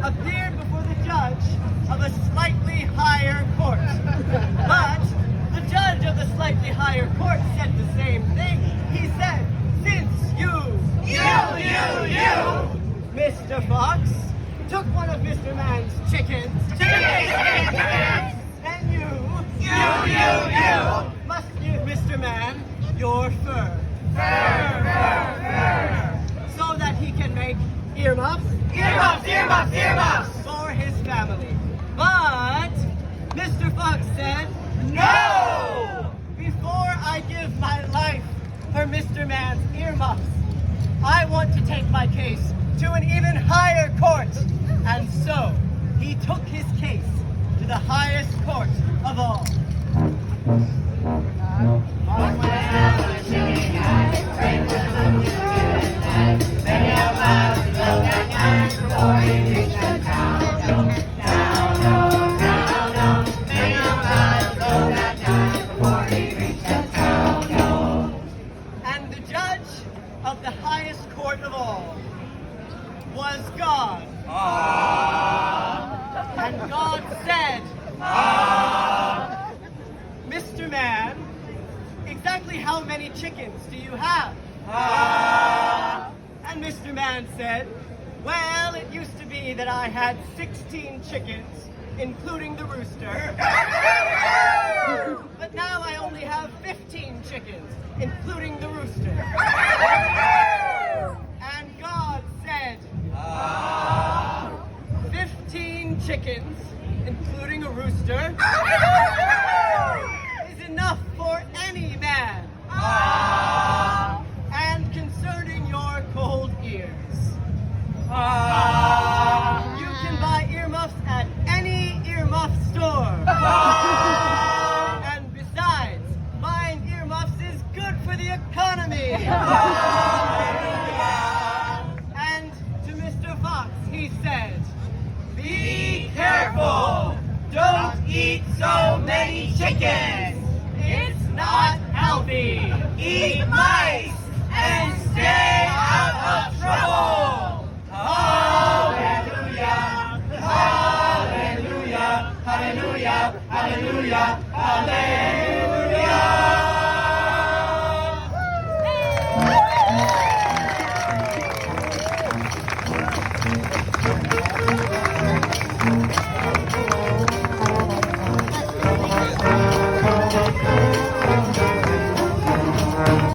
appeared before the judge of a slightly higher court. But the judge of the slightly higher court said the same thing. He said, since you, Mr. Fox, took one of Mr. Man's chickens, then you, must give Mr. Man your fur. So that he can make earmuffs for his family. But Mr. Fox said, no! Before I give my life for Mr. Man's earmuffs, I want to take my case to an even higher court. And so he took his case to the highest court of all. And the judge of the highest court of all was God. And God said, Mr. Man, exactly how many chickens do you have? And Mr. Man said, well, it used to be that I had 16 chickens, including the rooster. But now I only have 15 chickens, including the rooster. And God said, 15 chickens, including a rooster, is enough for any man. And concerning your cold ears,